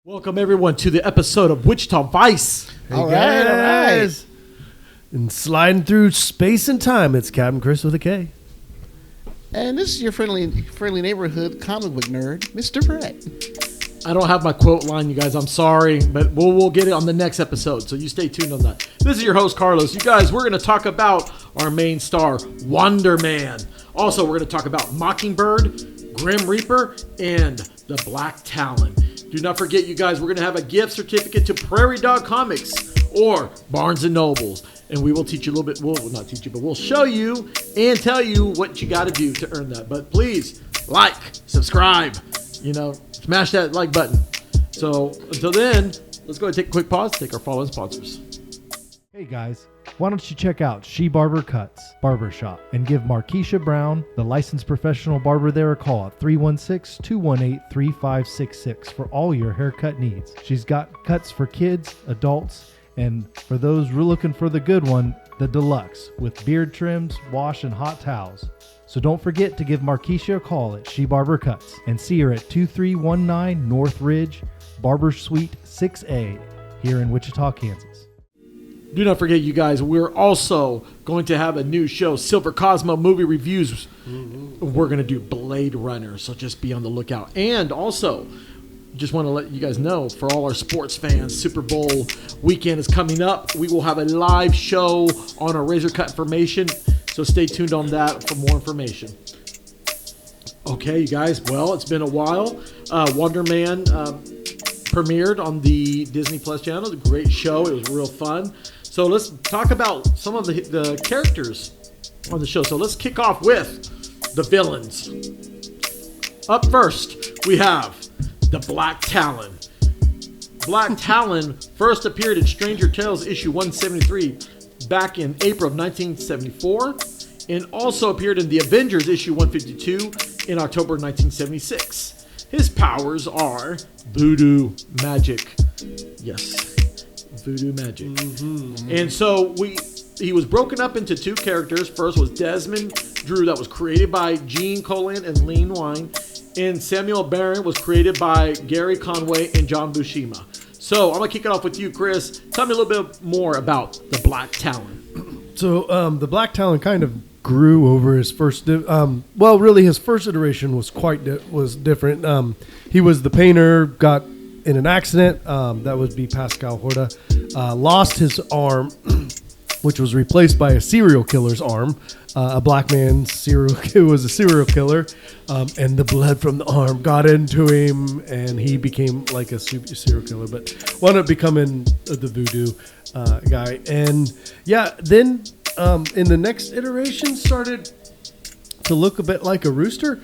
Welcome everyone to the episode of Wichita Vice. Hey all right. And sliding through space and time, it's Captain Chris with a K. And this is your friendly neighborhood comic book nerd, Mr. Brett. I don't have my quote line, you guys. I'm sorry, but we'll get it on the next episode, so you stay tuned on that. This is your host, Carlos. You guys, we're going to talk about our main star, WONDERMAN. Also, we're going to talk about Mockingbird, Grim Reaper, and the Black Talon. Do not forget, you guys, we're going to have a gift certificate to Prairie Dog Comics or Barnes & Nobles. And we will teach you a little bit. We'll not teach you, but we'll show you and tell you what you got to do to earn that. But please, like, subscribe, smash that like button. So until then, let's go ahead and take a quick pause, take our following sponsors. Hey guys, why don't you check out She Barber Cuts Barbershop and give Markeisha Brown, the licensed professional barber there, a call at 316-218-3566 for all your haircut needs. She's got cuts for kids, adults, and for those looking for the good one, the deluxe with beard trims, wash, and hot towels. So don't forget to give Markeisha a call at She Barber Cuts and see her at 2319 North Ridge, Barber Suite 6A here in Wichita, Kansas. Do not forget, you guys, we're also going to have a new show, Silver Cosmo Movie Reviews. We're going to do Blade Runner, so just be on the lookout. And also, just want to let you guys know, for all our sports fans, Super Bowl weekend is coming up. We will have a live show on our Razor Cut information, so stay tuned on that for more information. Okay, you guys, well, it's been a while. WONDERMAN premiered on the Disney Plus channel. It's a great show. It was real fun. So let's talk about some of the characters on the show. So let's kick off with the villains. Up first, we have the Black Talon. Black Talon first appeared in Stranger Tales issue 173 back in April of 1974 and also appeared in the Avengers issue 152 in October 1976. His powers are voodoo magic. Yes, voodoo magic. And so he was broken up into two characters. First was Desmond Drew, that was created by Gene Colan and Lean Wine. And Samuel Baron was created by Gary Conway and John Buscema. So I'm going to kick it off with you, Chris. Tell me a little bit more about the Black Talon. So the Black Talon kind of grew over his first his first iteration was was different. He was the painter, got in an accident, that would be Pascal Horta, lost his arm, which was replaced by a serial killer's arm. A black man was a serial killer, and the blood from the arm got into him, and he became like a serial killer, but wound up becoming the voodoo guy. And yeah, then in the next iteration started to look a bit like a rooster.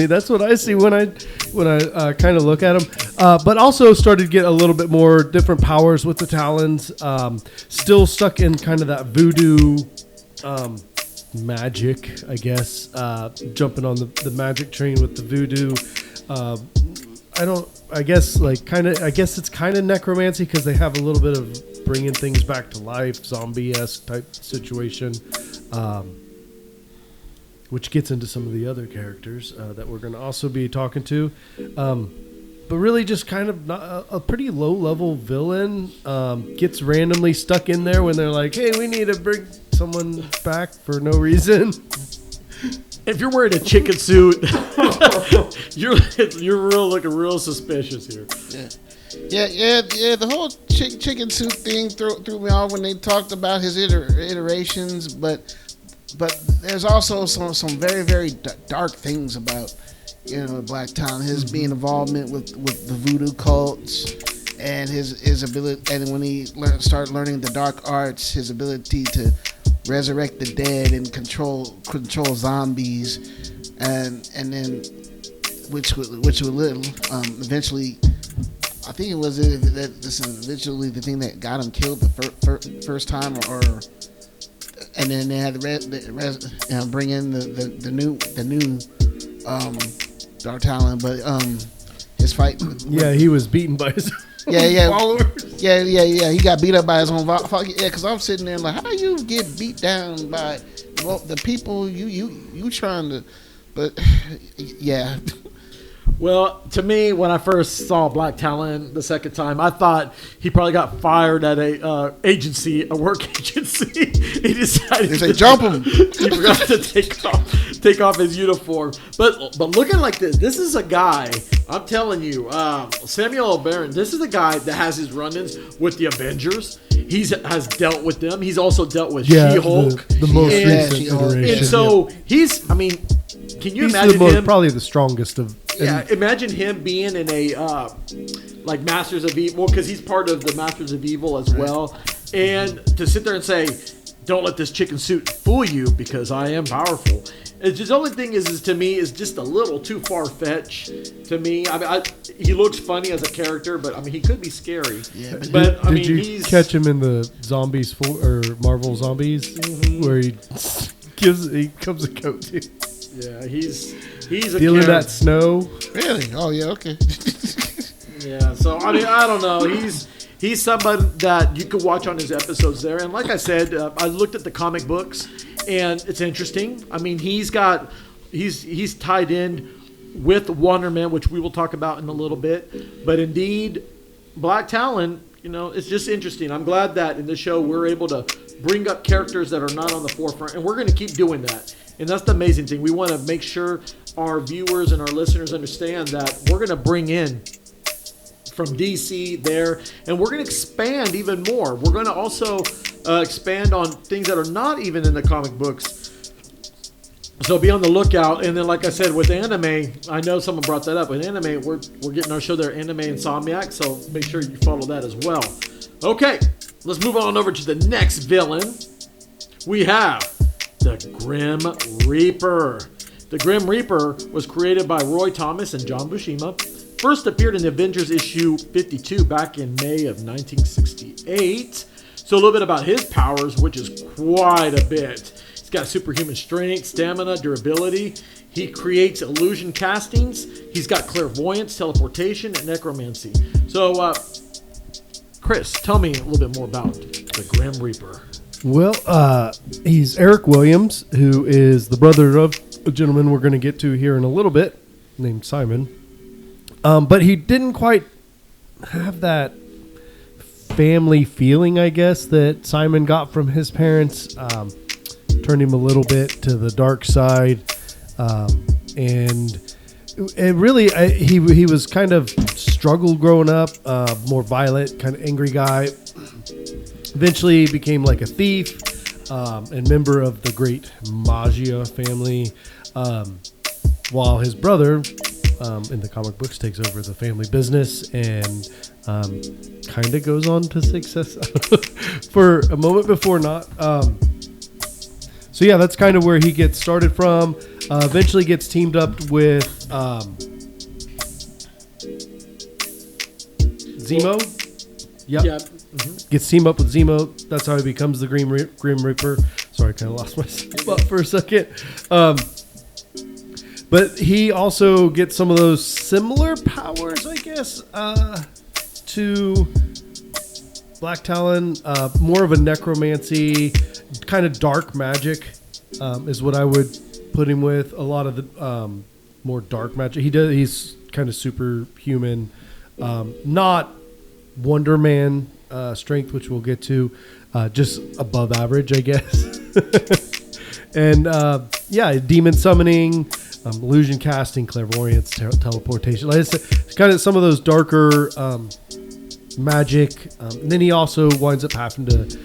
That's what I see when I kind of look at him. But also started to get a little bit more different powers with the Talons. Still stuck in kind of that voodoo magic, I guess. Jumping on the magic train with the voodoo. I guess it's kind of necromancy because they have a little bit of bringing things back to life, zombie-esque type situation, which gets into some of the other characters that we're going to also be talking to. But really just kind of a pretty low-level villain. Gets randomly stuck in there when they're like, hey, we need to bring someone back for no reason. If you're wearing a chicken suit, you're looking real suspicious here. Yeah. The whole chicken suit thing threw me off when they talked about his iterations, but there's also some very, very dark things about Black Talon, his being involvement with the voodoo cults, and his ability, and when he started learning the dark arts, his ability to resurrect the dead and control zombies, and then which would eventually, I think it was that this is eventually the thing that got him killed the first time, or and then they had to bring in the new Dark Talon, but his fight. Yeah, he was beaten by his Yeah. followers. Yeah. He got beat up by his own. Yeah, because I'm sitting there like, how you get beat down by the people you trying to, but yeah. Well, to me, when I first saw Black Talon the second time, I thought he probably got fired at a work agency. He decided to jump him. He forgot to take off his uniform. But looking like this is a guy. I'm telling you, Samuel L. Baron. This is a guy that has his run-ins with the Avengers. Has dealt with them. He's also dealt with She-Hulk, the most recent She-Hulk. iteration. and so he's. I mean, can you He's imagine him? probably the strongest of. Yeah, imagine him being in a like Masters of Evil, because he's part of the Masters of Evil as well, and to sit there and say, "Don't let this chicken suit fool you, because I am powerful." It's just, the only thing is to me is just a little too far fetched to me. I mean, he looks funny as a character, but I mean, he could be scary. Yeah, but Did you catch him in the Zombies or Marvel Zombies, where he comes a coat to? Yeah, he's a Dealing character. that snow. Really? Oh yeah. Okay. Yeah, so I mean, I don't know. He's somebody that you could watch on his episodes there. And like I said, I looked at the comic books, and it's interesting. I mean, he's tied in with WONDERMAN, which we will talk about in a little bit. But indeed, Black Talon, it's just interesting. I'm glad that in this show we're able to bring up characters that are not on the forefront, and we're going to keep doing that. And that's the amazing thing. We want to make sure our viewers and our listeners understand that we're going to bring in from DC there, and we're going to expand even more. We're going to also expand on things that are not even in the comic books. So be on the lookout. And then, like I said, with anime, I know someone brought that up. With anime, we're getting our show there, Anime Insomniac, so make sure you follow that as well. Okay, let's move on over to the next villain. We have the Grim Reaper. The Grim Reaper was created by Roy Thomas and John Buscema. First appeared in Avengers issue 52 back in May of 1968. So a little bit about his powers, which is quite a bit. He's got superhuman strength, stamina, durability. He creates illusion castings. He's got clairvoyance, teleportation, and necromancy. So, Chris, tell me a little bit more about the Grim Reaper. Well, he's Eric Williams, who is the brother of a gentleman we're going to get to here in a little bit, named Simon. But he didn't quite have that family feeling, I guess, that Simon got from his parents. Turned him a little bit to the dark side. And really, he was kind of struggled growing up, more violent, kind of angry guy. Eventually became like a thief and member of the great Magia family, while his brother in the comic books takes over the family business and kind of goes on to success for a moment before not. So yeah, that's kind of where he gets started from. Eventually gets teamed up with Zemo. Yep. Yeah. Mm-hmm. Gets teamed up with Zemo. That's how he becomes the Grim Reaper. Sorry, I kind of lost my spot for a second. But he also gets some of those similar powers, I guess, to Black Talon. More of a necromancy, kind of dark magic is what I would put him with. A lot of the more dark magic. He's kind of superhuman. Not WONDERMAN strength, which we'll get to, just above average, I guess. And demon summoning, illusion casting, clairvoyance, teleportation. Like I said, it's kind of some of those darker magic. And then he also winds up having to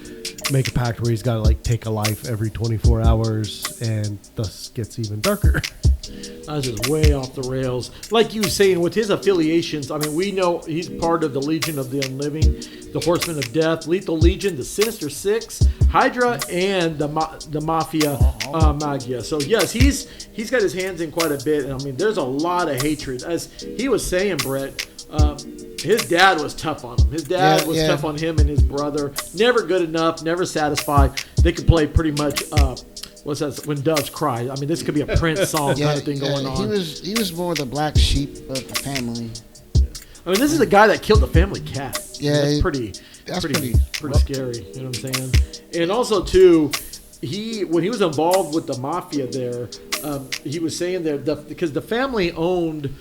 make a pact where he's got to like take a life every 24 hours, and thus gets even darker. That's just way off the rails. Like you were saying, with his affiliations, I mean, we know he's part of the Legion of the Unliving, the Horsemen of Death, Lethal Legion, the Sinister Six, Hydra, and the Mafia Magia. So yes, he's got his hands in quite a bit. And I mean, there's a lot of hatred. As he was saying, Brett, his dad was tough on him. His dad was tough on him and his brother. Never good enough, never satisfied. They could play pretty much... what's that? When Doves Cry. I mean, this could be a Prince song kind of thing going on. He was more the black sheep of the family. I mean, this is a guy that killed the family cat. Yeah, that's pretty scary. You know what I'm saying? And also, too, when he was involved with the mafia there, he was saying that because the family owned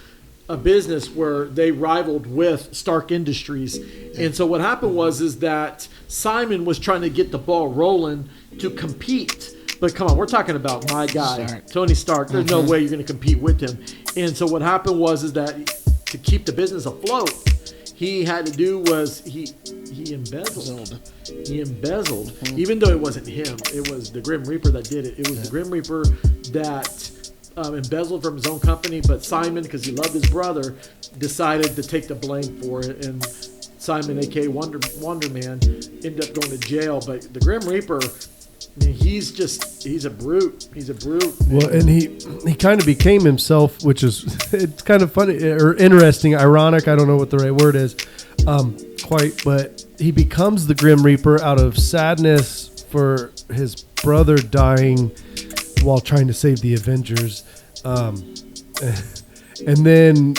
a business where they rivaled with Stark Industries, and so what happened is that Simon was trying to get the ball rolling to compete. But come on, we're talking about my guy, Tony Stark. There's no way you're going to compete with him. And so what happened is that to keep the business afloat, he had to do was he embezzled. He embezzled, even though it wasn't him. It was the Grim Reaper that did it. It was the Grim Reaper that embezzled from his own company. But Simon, because he loved his brother, decided to take the blame for it. And Simon, a.k.a. WonderMan, ended up going to jail. But the Grim Reaper, I mean, he's a brute. He's a brute. Well, and he kind of became himself, which is, it's kind of funny or interesting, ironic. I don't know what the right word is, but he becomes the Grim Reaper out of sadness for his brother dying while trying to save the Avengers, and then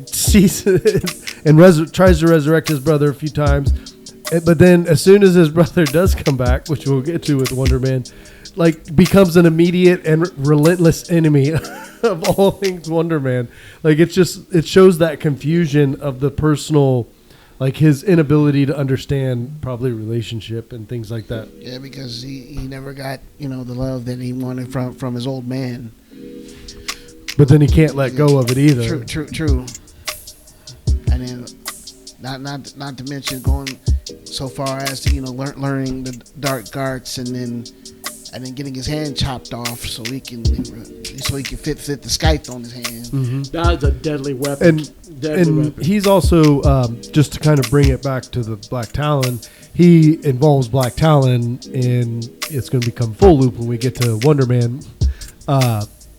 sees and tries to resurrect his brother a few times. But then as soon as his brother does come back, which we'll get to with Wonder Man, like becomes an immediate and relentless enemy of all things Wonder Man. Like it shows that confusion of the personal, like his inability to understand probably relationship and things like that. Yeah, because he never got, the love that he wanted from his old man. But then he can't let go of it either. True. And then not to mention going so far as to learning the dark arts and then getting his hand chopped off so he can fit the scythe on his hand. Mm-hmm. That's a deadly weapon. And he's also just to kind of bring it back to the Black Talon. He involves Black Talon, and it's going to become full loop when we get to Wonder Man.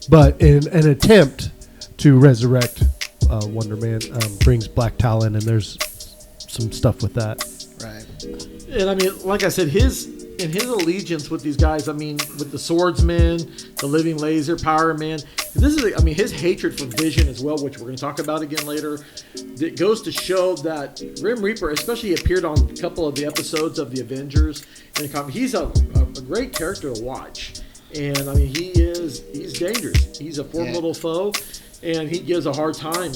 But in an attempt to resurrect Wonder Man, brings Black Talon, and there's some stuff with that. Right. And I mean, like I said, his allegiance with these guys, I mean, with the Swordsman, the Living Laser, Power Man, his hatred for Vision as well, which we're going to talk about again later, it goes to show that Grim Reaper, especially appeared on a couple of the episodes of the Avengers in the comic. He's a great character to watch. And I mean, he's dangerous. He's a formidable foe, and he gives a hard time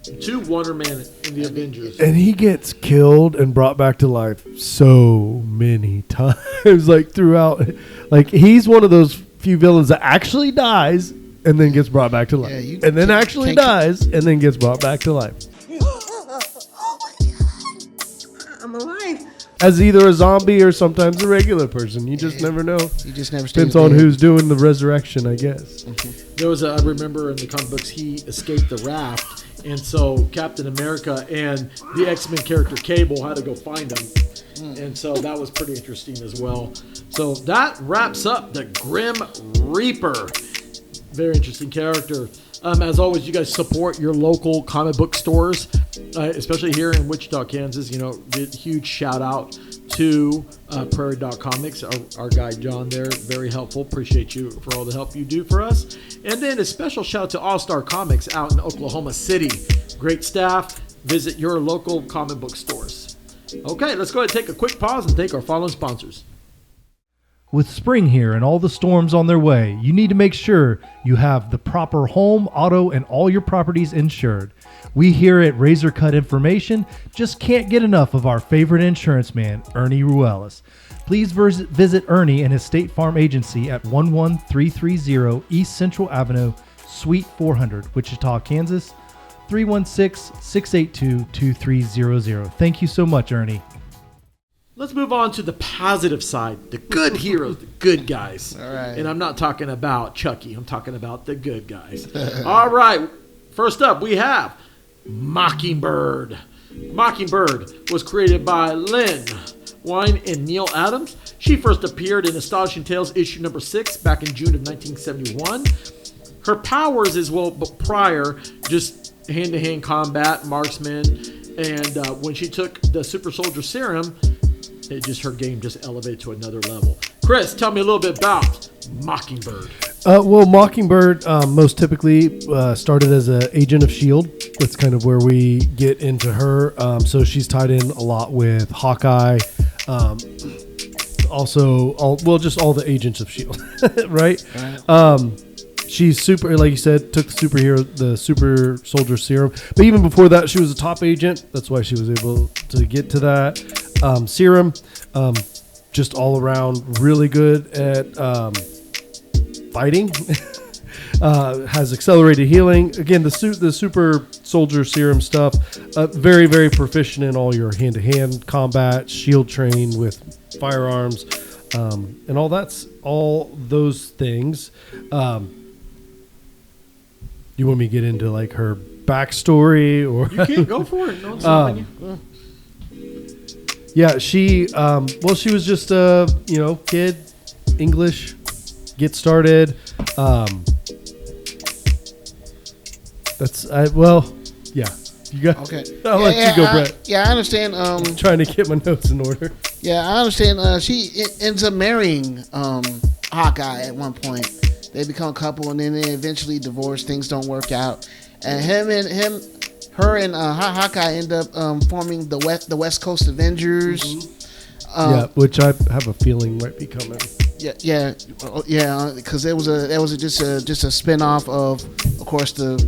to Wonder Man in the Avengers. And he gets killed and brought back to life so many times, like throughout. Like he's one of those few villains that actually dies and then gets brought back to life. And then actually dies and then gets brought back to life. Oh my God. I'm alive. As either a zombie or sometimes a regular person. You just never know. You just never depends on who's doing the resurrection, I guess. Mm-hmm. There was I remember in the comic books, he escaped the raft, and so Captain America and the X-Men character Cable had to go find him. And so that was pretty interesting as well. So that wraps up the Grim Reaper. Very interesting character. As always, you guys support your local comic book stores, especially here in Wichita, Kansas. Huge shout out to Prairie Dog Comics, our guy John there. Very helpful. Appreciate you for all the help you do for us. And then a special shout out to All Star Comics out in Oklahoma City. Great staff. Visit your local comic book stores. Okay, let's go ahead and take a quick pause and thank our following sponsors. With spring here and all the storms on their way, you need to make sure you have the proper home, auto, and all your properties insured. We here at Razor Cut Information just can't get enough of our favorite insurance man, Ernie Ruelas. Please visit Ernie and his State Farm agency at 11330 East Central Avenue, Suite 400, Wichita, Kansas, 316-682-2300. Thank you so much, Ernie. Let's move on to the positive side, the good heroes, the good guys. All right. And I'm not talking about Chucky. I'm talking about the good guys. All right. First up, we have Mockingbird. Mockingbird was created by Lynn Wein and Neil Adams. She first appeared in Astonishing Tales issue number 6 back in June of 1971. Her powers as well, but prior, just hand-to-hand combat, marksman, and when she took the super soldier serum, her game just elevated to another level. Chris, tell me a little bit about Mockingbird. Mockingbird most typically started as an agent of S.H.I.E.L.D. That's kind of where we get into her. So she's tied in a lot with Hawkeye. Also, just all the agents of S.H.I.E.L.D., right? She's super, like you said, took the super soldier serum. But even before that, she was a top agent. That's why she was able to get to that serum. Just all around really good at fighting. Has accelerated healing. Again, the super soldier serum stuff. Very, very proficient in all your hand-to-hand combat, shield trained with firearms, and all those things. You want me to get into like her backstory, or You can't go for it. No one's stopping you. Yeah, she she was just a kid, English, get started. Yeah. You got Okay. I'll let you go, Brett. Yeah, I understand. Trying to get my notes in order. Yeah, I understand. She ends up marrying Hawkeye at one point. They become a couple, and then they eventually divorce. Things don't work out, and her and Hawkeye end up forming the West Coast Avengers. Which I have a feeling might be coming. Yeah, because there was just a spinoff of course, the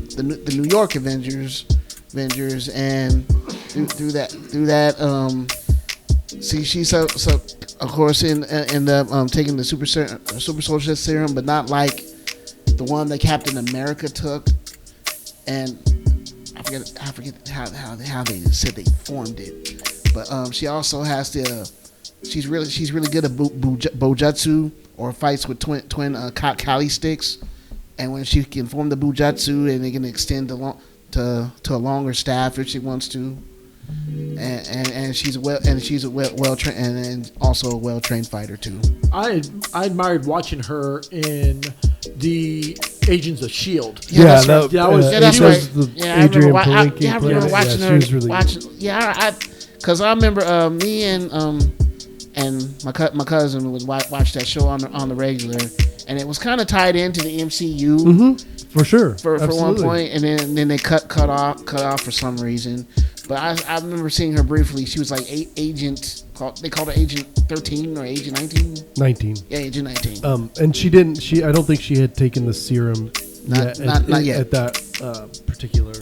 New York Avengers, and through that, she's of course end up taking the super soldier serum, but not like the one that Captain America took, and I forget how they said they formed it, but she also has she's really good at bojutsu, or fights with twin Kali sticks, and when she can form the bujutsu, and they can extend to a longer staff if she wants to, and she's well trained, and also a well trained fighter too. I admired watching her in the Agents of S.H.I.E.L.D. Yeah, that's right. The Adrian Palinki. I remember watching her. She was really Because I remember me and my cousin would watch that show on the regular, and it was kind of tied into the MCU. Mm-hmm. For sure. For one point, and then they cut off for some reason. But I remember seeing her briefly. She was like Agent. They called her Agent 13 or Agent 19. 19. Yeah, Agent 19. And she didn't. I don't think she had taken the serum Not yet at that particular.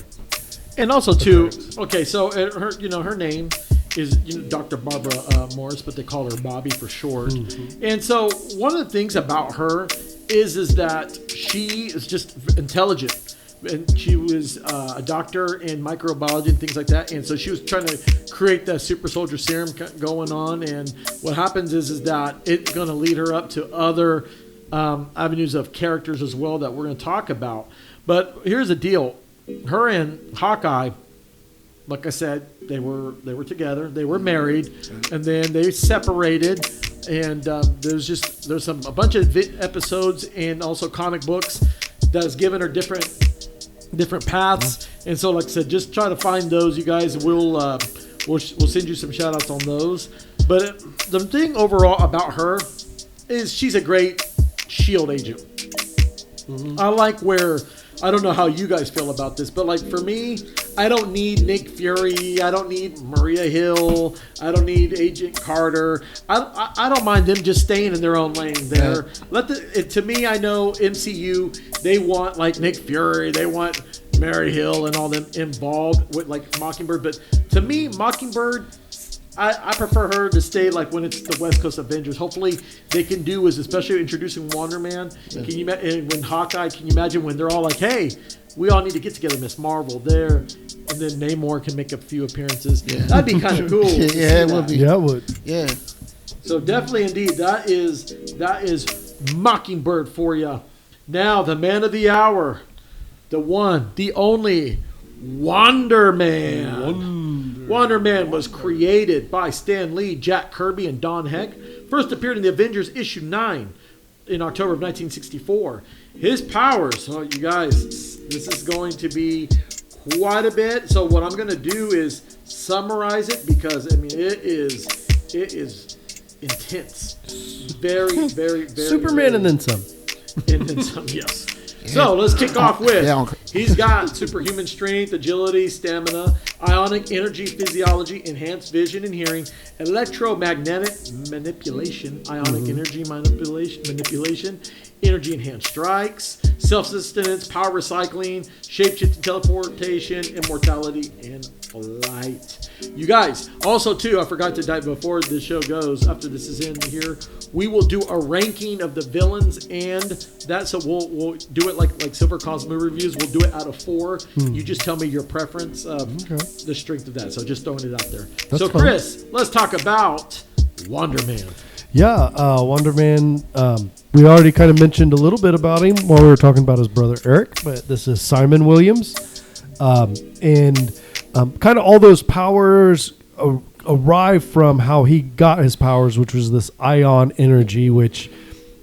And also too. Okay, so her name is Dr. Barbara Morris, but they call her Bobby for short. Mm-hmm. And so one of the things about her is that she is just intelligent. And she was a doctor in microbiology and things like that. And so she was trying to create that super soldier serum going on. And what happens is that it's going to lead her up to other avenues of characters as well that we're going to talk about. But here's the deal. Her and Hawkeye, like I said, they were together. They were married, and then they separated. And there's a bunch of episodes and also comic books that has given her different paths. And so, like I said, just try to find those. You guys, we'll send you some shout outs on those. But the thing overall about her is she's a great S.H.I.E.L.D. agent. Mm-hmm. I like where. I don't know how you guys feel about this, but like for me, I don't need Nick Fury. I don't need Maria Hill. I don't need Agent Carter. I don't mind them just staying in their own lane there. To me, I know MCU, they want like Nick Fury. They want Mary Hill and all them involved with like Mockingbird. But to me, Mockingbird, I prefer her to stay like when it's the West Coast Avengers. Hopefully they can do is especially introducing WonderMan. Yeah. And when Hawkeye, can you imagine when they're all like, hey, we all need to get together, Miss Marvel there, and then Namor can make a few appearances. Yeah. That'd be kind of cool. Yeah, it would be. Yeah, it would. Yeah. So definitely, indeed, that is Mockingbird for you. Now, the man of the hour, the one, the only, WonderMan. WonderMan was created by Stan Lee, Jack Kirby, and Don Heck. First appeared in the Avengers issue 9 in October of 1964. His powers, you guys, this is going to be quite a bit. So what I'm going to do is summarize it because it is intense. Very, very, very. Superman very, and then some. And then some, yes. So let's kick off with Yeah. he's got superhuman strength, agility, stamina, ionic energy, physiology, enhanced vision and hearing, electromagnetic manipulation, ionic energy manipulation, energy enhanced strikes, self-sustenance, power recycling, shape-shifting teleportation, immortality, and flight. You guys, also too, I forgot to dive before the show goes, after this is in here, we will do a ranking of the villains and that. So we'll do it like Silver Cosmo reviews. We'll do it out of 4. You just tell me your preference of the strength of that. So just throwing it out there. That's so fun. Chris, let's talk about Wonder Man. Yeah, Wonder Man. We already kind of mentioned a little bit about him while we were talking about his brother Eric, but this is Simon Williams, and kind of all those powers arrive from how he got his powers, which was this ion energy, which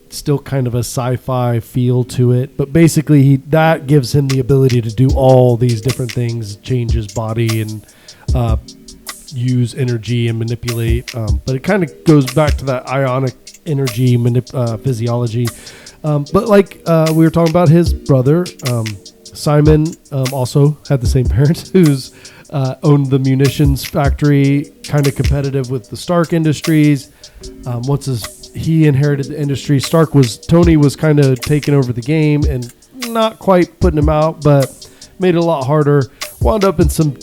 still kind of a sci-fi feel to it, but basically that gives him the ability to do all these different things, change his body and use energy and manipulate, but it kind of goes back to that ionic energy physiology, but like we were talking about his brother Simon, also had the same parents who's owned the munitions factory, kind of competitive with the Stark Industries. Once he inherited the industry, Tony was kind of taking over the game and not quite putting him out, but made it a lot harder. Wound up in some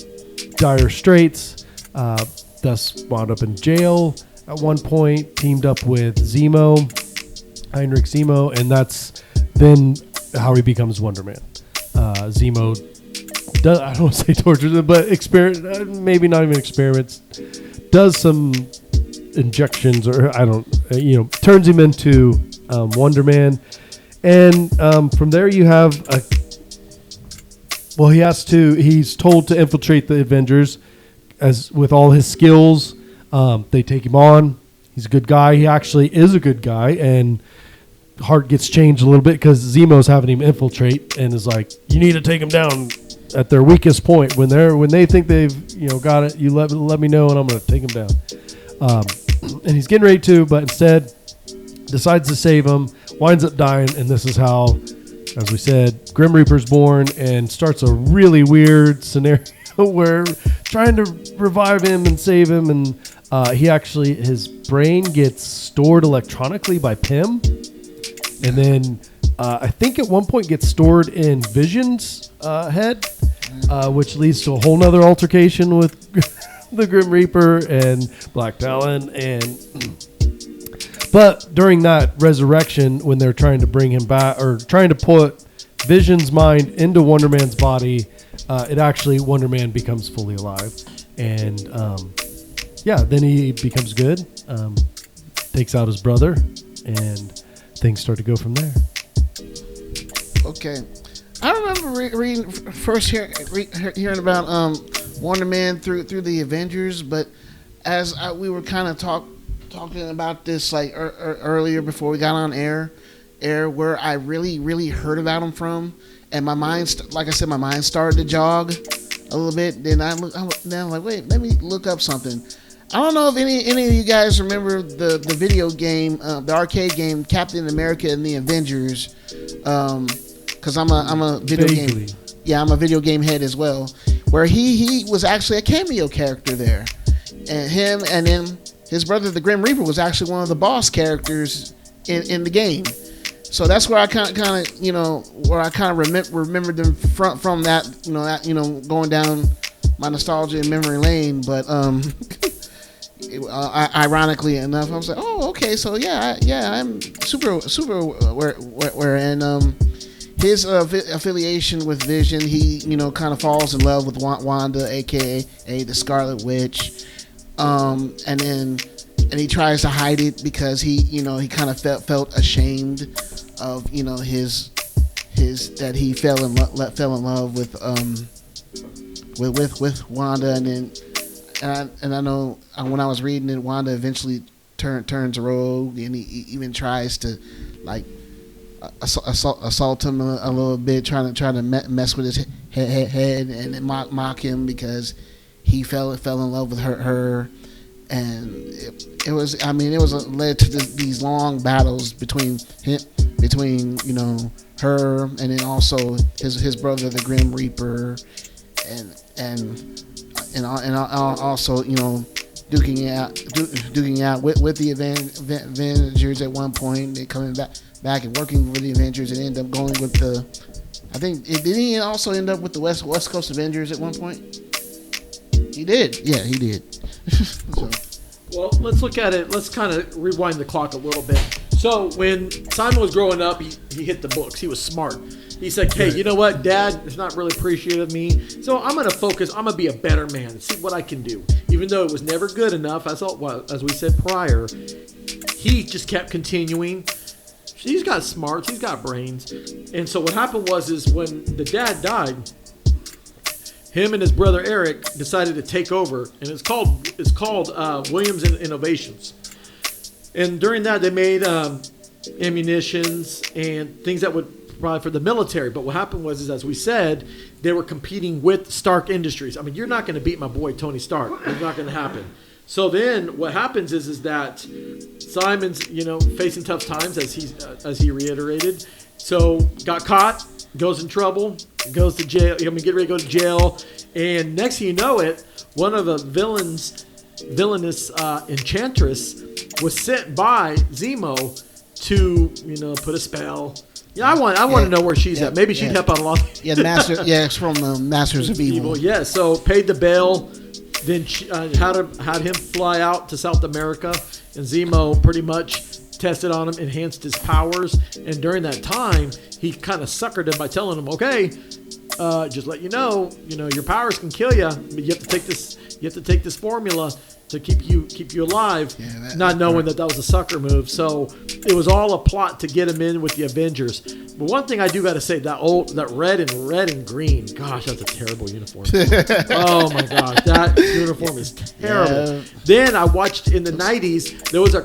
dire straits, thus wound up in jail at one point, teamed up with Heinrich Zemo, and that's then how he becomes Wonder Man. Zemo does, I don't want to say tortures him, but maybe not even experiments, does some injections, or I don't, turns him into Wonder Man. And from there you have he's told to infiltrate the Avengers as with all his skills. They take him on. He's a good guy. He actually is a good guy, and heart gets changed a little bit because Zemo's having him infiltrate and is like, you need to take him down at their weakest point. When they think they've got it, you let me know and I'm going to take him down. And he's getting ready to, but instead decides to save him, winds up dying, and this is how, as we said, Grim Reaper's born and starts a really weird scenario where trying to revive him and save him, and his brain gets stored electronically by Pym, and then I think at one point gets stored in Vision's head, which leads to a whole nother altercation with the Grim Reaper and Black Talon. But during that resurrection, when they're trying to bring him back, or trying to put Vision's mind into Wonder Man's body, it actually, Wonder Man becomes fully alive. And then he becomes good, takes out his brother, and things start to go from there. Okay. I remember reading first hearing about Wonder Man through the Avengers, but as we were kind of talking about this like earlier before we got on air, where I really heard about him from, and my mind, like I said, my mind started to jog a little bit. Then I'm like, wait, let me look up something. I don't know if any of you guys remember the video game, the arcade game Captain America and the Avengers. Because I'm a video game. Yeah, I'm a video game head as well. Where he was actually a cameo character there, and him and then his brother, the Grim Reaper, was actually one of the boss characters in the game. So that's where I kind of remembered them from that, going down my nostalgia and memory lane. But ironically enough, I was like, oh, okay, so yeah, I'm super aware, and his affiliation with Vision, he kind of falls in love with Wanda, aka the Scarlet Witch, and he tries to hide it because he kind of felt ashamed of his that he fell in love with Wanda, and I know when I was reading it, Wanda eventually turns rogue, and he even tries to like assault him a little bit, trying to mess with his head and mock him because he fell in love with her, and it was. I mean, it was led to these long battles between her, and then also his brother, the Grim Reaper, and also duking out with the Avengers at one point. They coming back and working with the Avengers, and end up going with the. I think did he also end up with the West Coast Avengers at one point? He did. Yeah, he did. So. Well, let's look at it. Let's kind of rewind the clock a little bit. So when Simon was growing up, he hit the books. He was smart. He said, hey, you know what? Dad is not really appreciative of me. So I'm going to focus. I'm going to be a better man. See what I can do. Even though it was never good enough, as we said prior, he just kept continuing. He's got smarts. He's got brains. And so what happened is when the dad died, him and his brother Eric decided to take over, and it's called Williams Innovations. And during that, they made ammunitions and things that would provide for the military. But what happened was, as we said, they were competing with Stark Industries. I mean, you're not going to beat my boy Tony Stark. It's not going to happen. So then, what happens is that Simon's facing tough times, as he reiterated. So got caught, goes in trouble, goes to jail. Get ready to go to jail, and next thing you know it, one of the villainous enchantress was sent by Zemo to put a spell. Yeah, I want to know where she's at. Maybe she'd help out a lot. Yeah, it's from the Masters of Evil. Yeah, so paid the bail. Then had him fly out to South America, and Zemo pretty much tested on him, enhanced his powers, and during that time, he kind of suckered him by telling him, "Okay, just let you know, your powers can kill you, but you have to take this. You have to take this formula to keep you alive." Yeah, not knowing that was a sucker move. So it was all a plot to get him in with the Avengers. But one thing I do got to say, that red and green, gosh, that's a terrible uniform. Oh my gosh, that uniform is terrible. Yeah. Then I watched in the '90s. There was the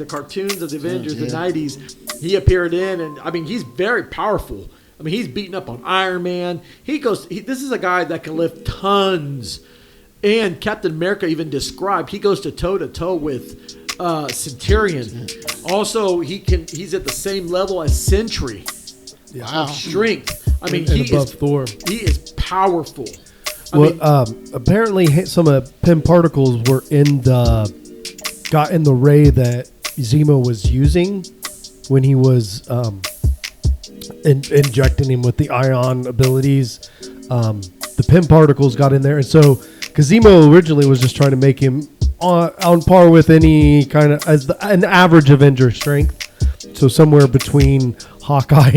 cartoons of the Avengers. The '90s. He appeared in, and I mean, he's very powerful. I mean, he's beating up on Iron Man. This is a guy that can lift tons. And Captain America even described he goes to toe with Centurion. Also, he's at the same level as Sentry. Wow. Strength. I mean, and above Thor. He is powerful. Apparently some of Pym particles got in the ray that Zemo was using when he was injecting him with the ion abilities. The Pym particles got in there, and so. Because Zemo originally was just trying to make him on par with any kind of an average Avenger strength, so somewhere between Hawkeye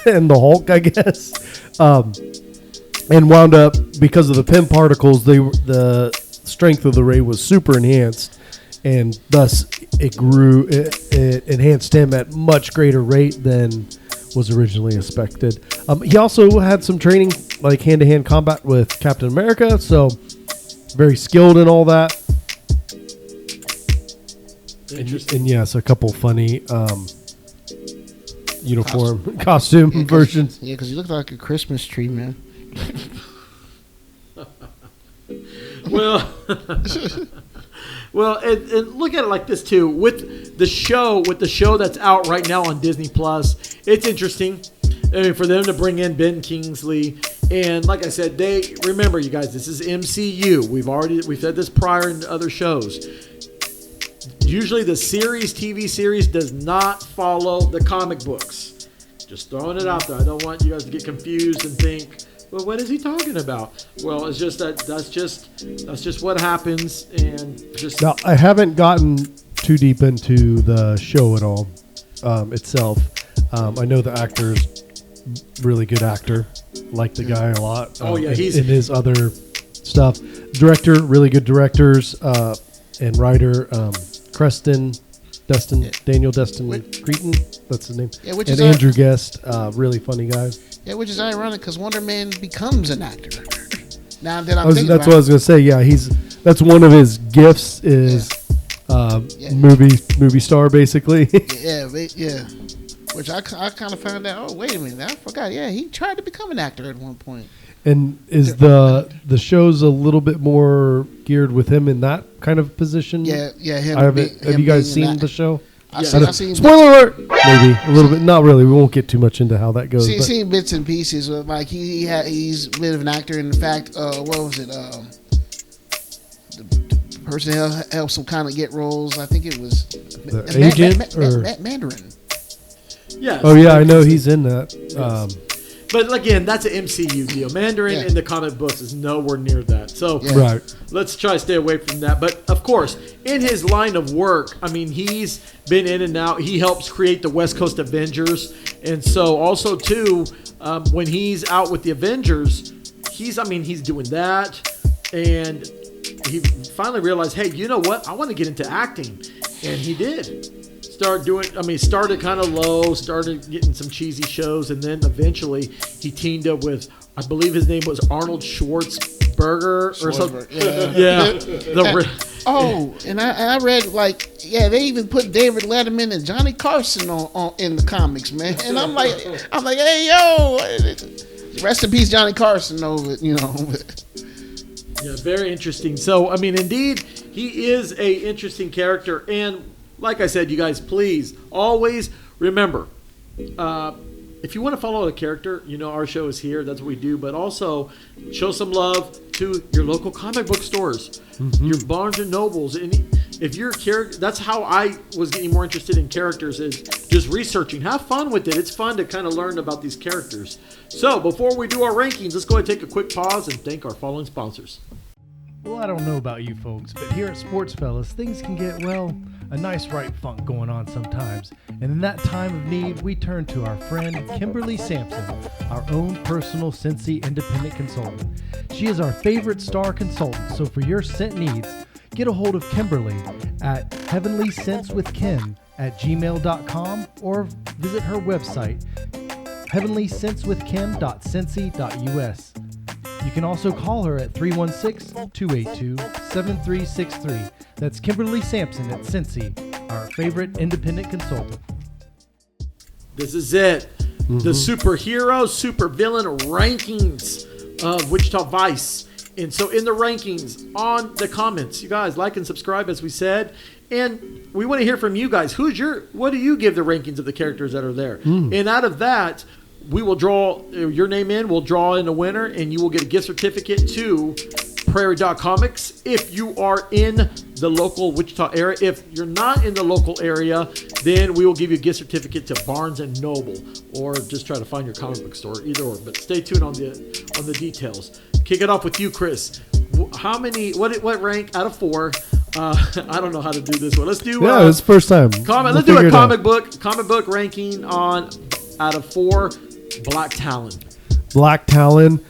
and the Hulk, I guess, and wound up because of the Pym particles, the strength of the ray was super enhanced, and thus it enhanced him at much greater rate than was originally expected. He also had some training, like hand-to-hand combat with Captain America, so. Very skilled in all that. And yes, a couple funny uniform costume versions. Yeah, because you look like a Christmas tree, man. Well, and look at it like this too. With the show that's out right now on Disney Plus, it's interesting. I mean, for them to bring in Ben Kingsley, and like I said, remember, you guys, this is MCU. We've said this prior in other shows. Usually, the TV series does not follow the comic books. Just throwing it out there. I don't want you guys to get confused and think, well, what is he talking about? Well, it's just that's just what happens, and just. Now, I haven't gotten too deep into the show at all itself. I know the actor's really good actor. Like the guy a lot. He's in his other stuff. Director, really good directors, and writer Daniel Cretton. That's his name. Yeah, and Andrew Guest, really funny guy. Yeah, which is ironic because Wonder Man becomes an actor. Now that that's what I was gonna say. Yeah, that's one of his gifts is movie star basically. Yeah. Which I kind of found out. Oh, wait a minute! I forgot. Yeah, he tried to become an actor at one point. And is the show's a little bit more geared with him in that kind of position? Yeah. Have you guys seen the show? I've seen Spoiler alert! Maybe a little bit. Not really. We won't get too much into how that goes. Seen bits and pieces. Like he's a bit of an actor. In fact, what was it? The person who helps him kind of get roles. I think it was the agent or Mandarin. Yes. Oh yeah, I know he's in that. Yes. But again, that's an MCU deal. Mandarin in the comic books is nowhere near that. So Right. let's try to stay away from that. But of course, in his line of work, I mean, he's been in and out. He helps create the West Coast Avengers. And so also, too, when he's out with the Avengers, he's doing that. And he finally realized, hey, you know what? I want to get into acting. And he did. Started kind of low, started getting some cheesy shows, and then eventually he teamed up with, I believe his name was Arnold Schwarzenegger or something. Yeah. And I read they even put David Letterman and Johnny Carson on in the comics, man. And I'm like, hey yo, rest in peace, Johnny Carson. Over, Yeah, very interesting. So I mean, indeed, he is a interesting character. And like I said, you guys, please always remember, if you want to follow a character, our show is here. That's what we do. But also show some love to your local comic book stores, your Barnes and Nobles. And if you're a character, that's how I was getting more interested in characters, is just researching. Have fun with it. It's fun to kind of learn about these characters. So before we do our rankings, let's go ahead and take a quick pause and thank our following sponsors. Well, I don't know about you folks, but here at Sports Fellas, things can get, a nice right funk going on sometimes. And in that time of need, we turn to our friend Kimberly Sampson, our own personal Cincy independent consultant. She is our favorite star consultant, so for your scent needs, get a hold of Kimberly at heavenlyscentswithkim@gmail.com or visit her website, heavenlyscentswithkim.cincy.us. You can also call her at 316-282-7363. That's Kimberly Sampson at Cincy, our favorite independent consultant. This is it. The superhero, supervillain rankings of Wichita Vice. And so in the rankings, on the comments, you guys like and subscribe, as we said. And we want to hear from you guys. What do you give the rankings of the characters that are there? And out of that, we will draw your name in. We'll draw in a winner, and you will get a gift certificate to Prairie Dog Comics if you are in the local Wichita area. If you're not in the local area, then we will give you a gift certificate to Barnes and Noble, or just try to find your comic book store, either or. But stay tuned on the details. Kick it off with you, Chris. What rank out of 4? I don't know how to do this one. Let's do it's the first time. Let's do a comic book ranking out of 4. Black Talon. Black Talon.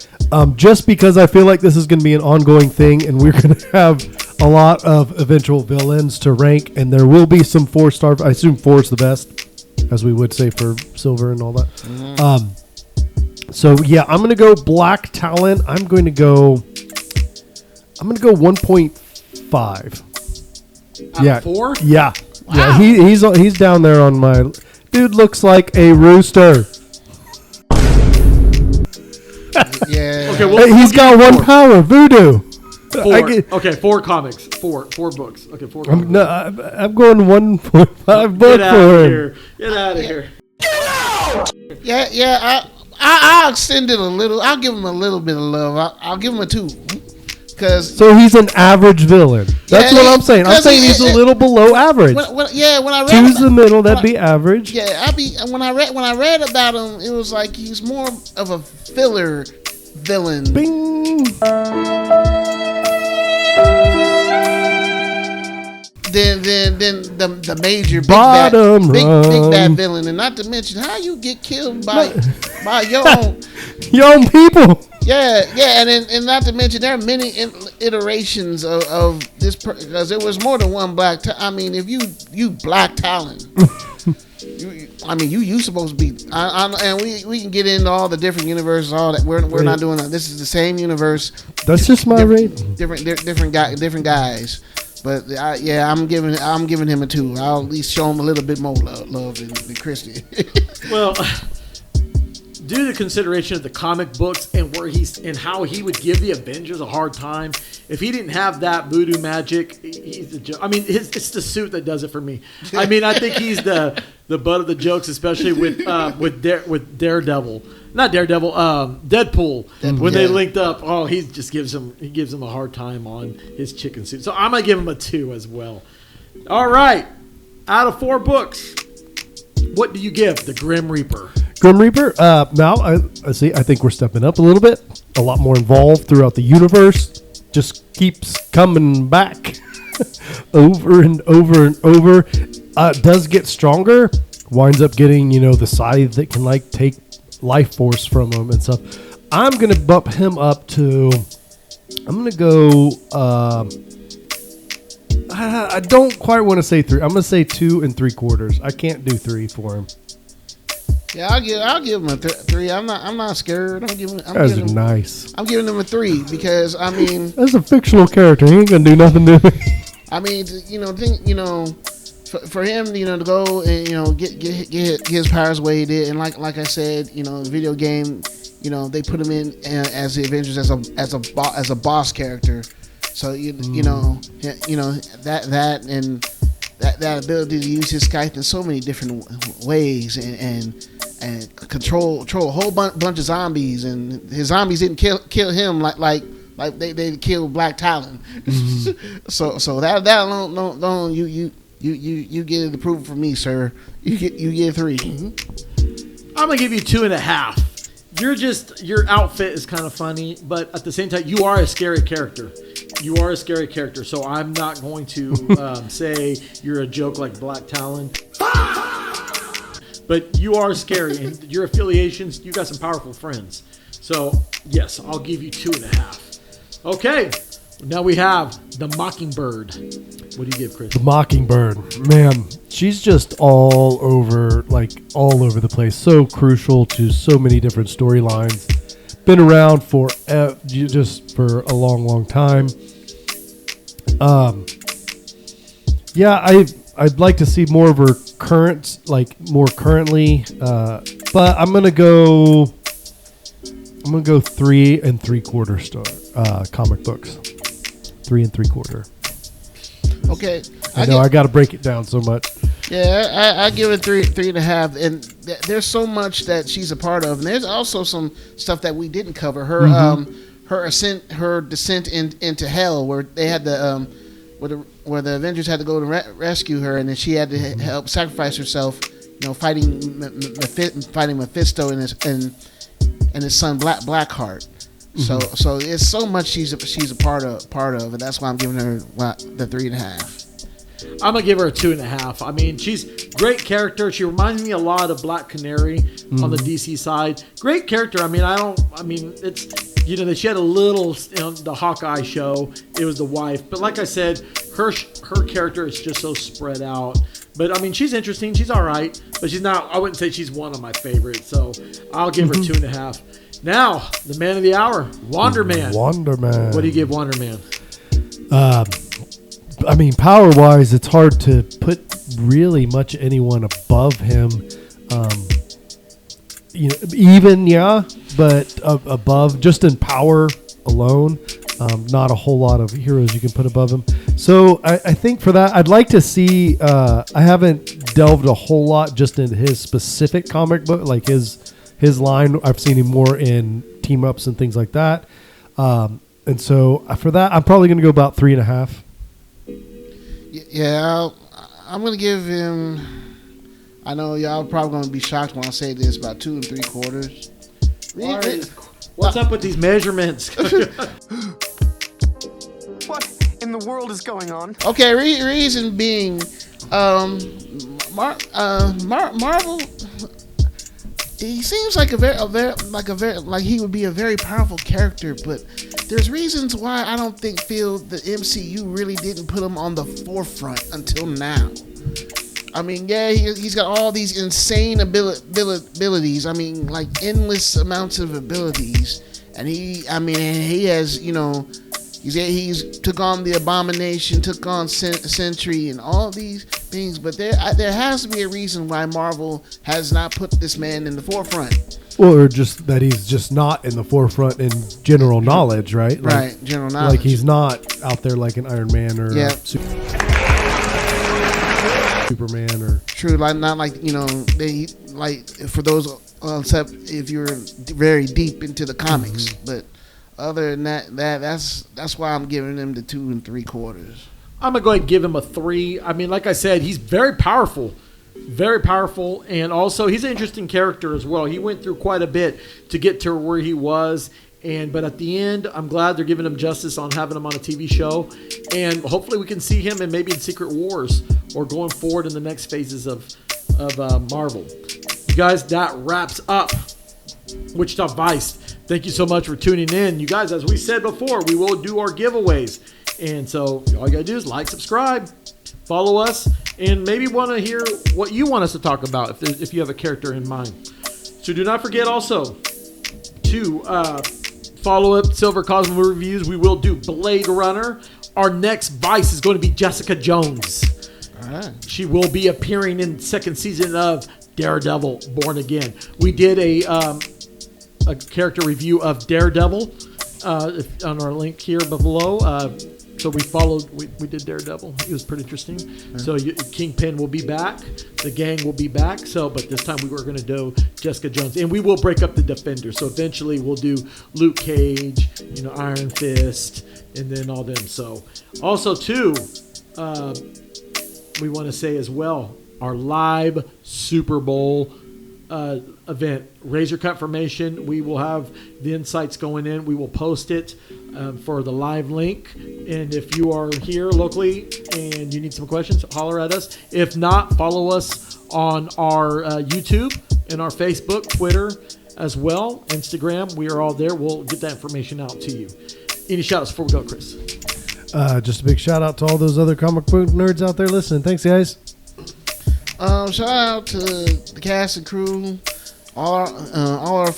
Just because I feel like this is going to be an ongoing thing, and we're going to have a lot of eventual villains to rank, and there will be some 4-star. I assume 4 is the best, as we would say for silver and all that. So yeah, I'm going to go Black Talon. I'm going to go 1.5. Out of 4? Yeah. Wow. Yeah. He's down there on my. Dude looks like a rooster. Yeah. Okay, He's got one power, voodoo. 4. 4 comics. 4 books. Okay, 4 comics. I'm going 1.5 book Get out for of him. here. Get out of here. Yeah. I'll extend it a little. I'll give him a little bit of love. I'll give him a 2. So he's an average villain. That's what I'm saying. I'm saying he's a little below average. When I read 2's the middle, that'd be average. Yeah, when I read about him, it was like he's more of a filler villain. Bing. Than the major big bad villain, and not to mention how you get killed by your own people. Yeah, and not to mention there are many iterations of this because there was more than one Black. If you Black Talon, you supposed to be. And we can get into all the different universes, all that. We're not doing that. This is the same universe. That's just my rating. Different guys. But I'm giving him a 2. I'll at least show him a little bit more love than Christy. Well, due to the consideration of the comic books and where he's and how he would give the Avengers a hard time. If he didn't have that voodoo magic, he's a joke. I mean, it's the suit that does it for me. I mean, I think he's the butt of the jokes, especially with Daredevil. Not Daredevil, Deadpool. When they linked up, he gives him a hard time on his chicken suit. So I'm gonna give him a 2 as well. All right, out of 4 books, what do you give the Grim Reaper? Grim Reaper. Now I see. I think we're stepping up a little bit. A lot more involved throughout the universe. Just keeps coming back over and over and over. Does get stronger. Winds up getting the scythe that can take life force from him and stuff. I'm gonna bump him up to. I'm gonna go. I don't quite want to say 3. I'm gonna say 2 3/4. I can't do 3 for him. Yeah, I'll give him a 3. I'm not scared. I'm giving nice. I'm giving him a 3 because I mean, as a fictional character, he ain't gonna do nothing to me. I mean, for him, to go and get his powers the way he did, and like I said, the video game, they put him in as the Avengers as a boss character. So that and that ability to use his scythe in so many different ways and control a whole bunch of zombies, and his zombies didn't kill him like they killed Black Talon. so that alone you get the approval from me, sir. You get 3. I'm gonna give you 2.5. Your outfit is kind of funny, but at the same time, you are a scary character. You are a scary character, so I'm not going to say you're a joke like Black Talon. But you are scary, and your affiliations, you got some powerful friends. So, yes, I'll give you 2.5. Okay, now we have the Mockingbird. What do you give, Chris? The Mockingbird. Man, she's just all over the place. So crucial to so many different storylines. Been around for just for a long, long time. I'd like to see more of her more currently. But I'm gonna go 3 3/4 star comic books. 3 3/4. Okay, I know I got to break it down so much. Yeah, I give it 3.5, and there's so much that she's a part of, and there's also some stuff that we didn't cover. Her descent into hell, where they had the where the Avengers had to go to rescue her, and then she had to help sacrifice herself, fighting Mephisto and his son Blackheart. So it's so much she's a part of, and that's why I'm giving her the 3.5. I'm gonna give her a 2.5. I mean, she's a great character. She reminds me a lot of Black Canary on the DC side. Great character. I mean, it's she had a little the Hawkeye show. It was the wife, but like I said, her character is just so spread out. But I mean, she's interesting. She's all right, but she's not. I wouldn't say she's one of my favorites. So I'll give her 2.5. Now, the man of the hour, WONDERMAN. WONDERMAN. What do you give WONDERMAN? I mean, power-wise, it's hard to put really much anyone above him. But above, just in power alone, not a whole lot of heroes you can put above him. So I think for that, I'd like to see. I haven't delved a whole lot just into his specific comic book, like his line. I've seen him more in team ups and things like that. And so for that, I'm probably going to go about 3.5. Yeah, I'm going to give him. I know y'all probably going to be shocked when I say this, about 2 3/4. What's up with these measurements? What in the world is going on? Okay, reason being, Marvel. He seems like he would be a very powerful character, but there's reasons why I don't feel the MCU really didn't put him on the forefront until now. I mean, yeah, he's got all these insane abilities. I mean, like endless amounts of abilities, and he has, he's took on the Abomination, took on Sentry, and all these things. But there has to be a reason why Marvel has not put this man in the forefront. Or just that he's just not in the forefront in general knowledge, right? Like, Right, general knowledge. Like he's not out there like an Iron Man or Yeah. Superman or True, like not like they like for those except if you're very deep into the comics. But other than that's why I'm giving him the 2 3/4. I'm gonna go ahead and give him a 3. I mean, like I said, he's very powerful, and also he's an interesting character as well. He went through quite a bit to get to where he was, but at the end, I'm glad they're giving him justice on having him on a TV show, and hopefully we can see him and maybe in Secret Wars or going forward in the next phases of Marvel. You guys, that wraps up Wichita Vice. Thank you so much for tuning in. You guys, as we said before, we will do our giveaways. And so all you got to do is like, subscribe, follow us, and maybe want to hear what you want us to talk about if you have a character in mind. So do not forget also to follow up Silver Cosmo Reviews. We will do Blade Runner. Our next Vice is going to be Jessica Jones. All right. She will be appearing in the 2nd season of Daredevil Born Again. We did a character review of Daredevil on our link here below. So we did Daredevil. It was pretty interesting. So Kingpin will be back. The gang will be back. But this time we were going to do Jessica Jones. And we will break up the Defenders. So eventually we'll do Luke Cage, Iron Fist, and then all them. So also too, we want to say as well, our live Super Bowl event, Razor Cut Formation. We will have the insights going in. We will post it for the live link. And if you are here locally and you need some questions, holler at us. If not, follow us on our YouTube and our Facebook, Twitter as well, Instagram. We are all there. We'll get that information out to you. Any shout outs before we go, Chris? just a big shout out to all those other comic book nerds out there listening. Thanks, guys. Shout out to the cast and crew, all our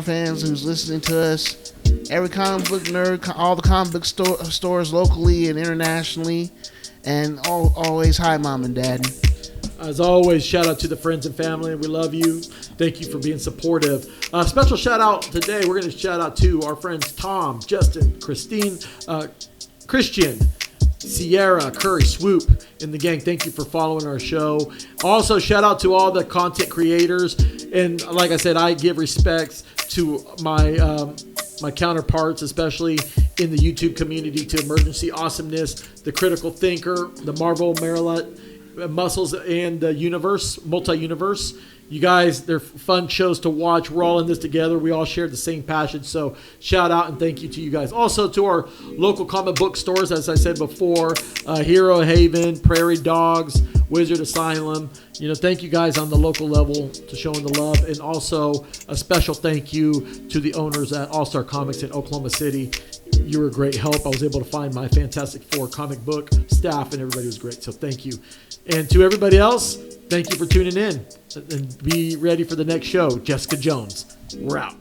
fans who's listening to us, every comic book nerd, all the comic book stores locally and internationally, and always hi, Mom and Dad. As always, shout out to the friends and family. We love you. Thank you for being supportive. Special shout out today. We're going to shout out to our friends Tom, Justin, Christine, Christian, Sierra, Curry, Swoop, and the gang. Thank you for following our show. Also, shout out to all the content creators. And like I said, I give respects to my my counterparts, especially in the YouTube community, to Emergency Awesomeness, the Critical Thinker, the Marvel Muscles, and the Universe, Multi-Universe. You guys, they're fun shows to watch. We're all in this together. We all share the same passion. So shout out and thank you to you guys. Also to our local comic book stores, as I said before, Hero Haven, Prairie Dogs, Wizard Asylum. You know, thank you guys on the local level to showing the love. And also a special thank you to the owners at All Star Comics in Oklahoma City. You were a great help. I was able to find my Fantastic Four comic book staff, and everybody was great. So thank you. And to everybody else, thank you for tuning in. And be ready for the next show. Jessica Jones. We're out.